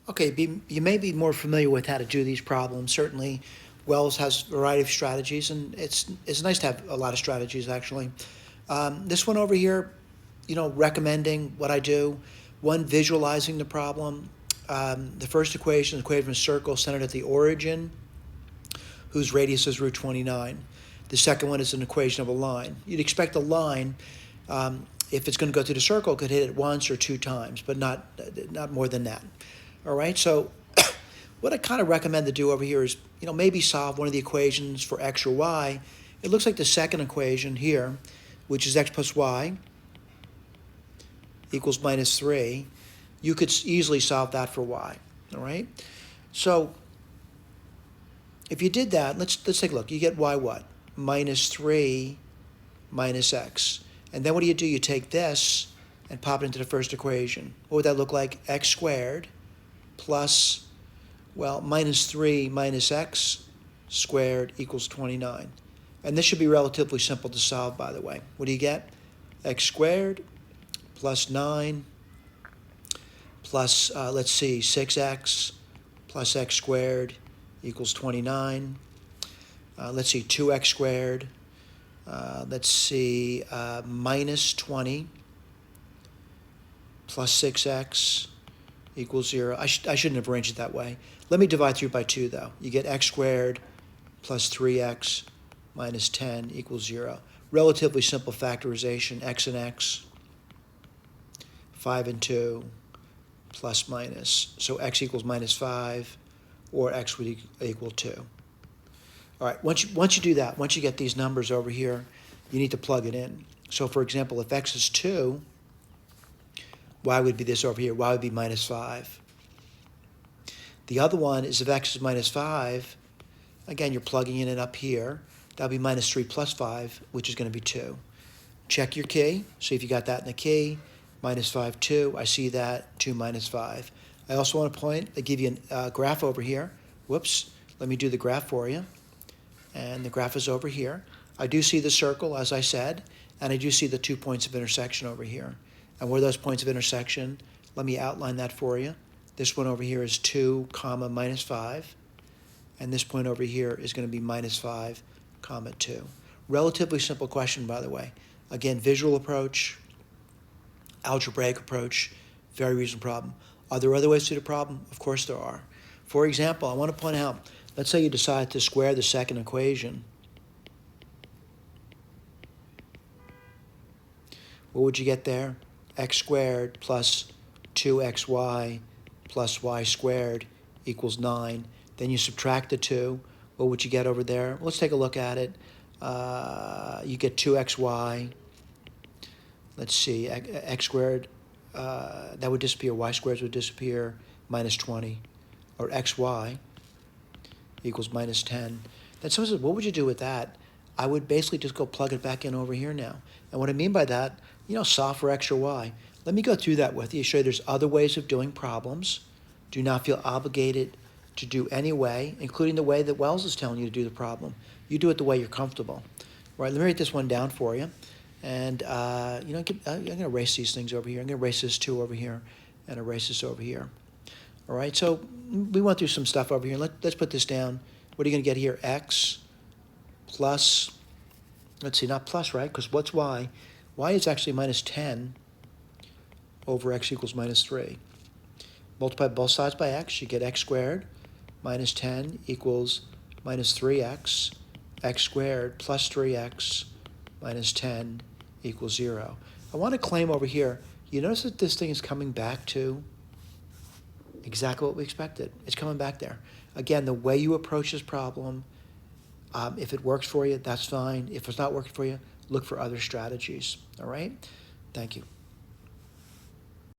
Okay, you may be more familiar with how to do these problems. Certainly, Wells has a variety of strategies, and it's nice to have a lot of strategies, actually. This one over here, recommending what I do. One, visualizing the problem. The first equation is the equation of a circle centered at the origin, whose radius is root 29. The second one is an equation of a line. You'd expect a line, if it's going to go through the circle, could hit it once or two times, but not more than that. All right, so what I kind of recommend to do over here is, maybe solve one of the equations for x or y. It looks like the second equation here, which is x plus y equals minus 3. You could easily solve that for y, all right? So if you did that, let's take a look. You get y what? Minus 3 minus x. And then what do? You take this and pop it into the first equation. What would that look like? X squared plus, well, minus 3 minus x squared equals 29. And this should be relatively simple to solve, by the way. What do you get? X squared plus 9 plus, let's see, 6x plus x squared equals 29. Let's see, 2x squared. Let's see, minus 20 plus 6x equals 0. I shouldn't have arranged it that way. Let me divide through by 2, though. You get x squared plus 3x minus 10 equals 0. Relatively simple factorization, x and x, 5 and 2, plus minus. So x equals minus 5, or x would equal 2. All right, once you do that, once you get these numbers over here, you need to plug it in. So for example, if x is 2, y would be this over here. Y would be minus 5. The other one is if x is minus 5, again, you're plugging in it up here. That would be minus 3 plus 5, which is going to be 2. Check your key. See if you got that in the key. Minus 5, 2. I see that. 2 minus 5. I also want to point, I give you a graph over here. Whoops. Let me do the graph for you. And the graph is over here. I do see the circle, as I said, and I do see the 2 points of intersection over here. And where are those points of intersection? Let me outline that for you. This one over here is 2, comma, minus 5. And this point over here is going to be minus 5, comma, 2. Relatively simple question, by the way. Again, visual approach, algebraic approach, very reasonable problem. Are there other ways to do the problem? Of course there are. For example, I want to point out, let's say you decide to square the second equation. What would you get there? X squared plus 2xy plus y squared equals 9. Then you subtract the 2. What would you get over there? Let's take a look at it. You get 2xy. Let's see, x squared, that would disappear. Y squared would disappear, minus 20. Or xy equals minus 10. Then someone says, what would you do with that? I would basically just go plug it back in over here now. And what I mean by that, solve for x or y. Let me go through that with you, show you there's other ways of doing problems. Do not feel obligated to do any way, including the way that Wells is telling you to do the problem. You do it the way you're comfortable. All right, let me write this one down for you. And, I'm going to erase these things over here. I'm going to erase this 2 over here and erase this over here. All right, so we went through some stuff over here. Let's put this down. What are you going to get here? X plus, let's see, not plus, right? Because what's y? Y is actually minus 10 over x equals minus 3. Multiply both sides by x, you get x squared minus 10 equals minus 3x. X squared plus 3x minus 10 equals 0. I want to claim over here, you notice that this thing is coming back to exactly what we expected. It's coming back there. Again, the way you approach this problem, if it works for you, that's fine. If it's not working for you, look for other strategies. All right? Thank you.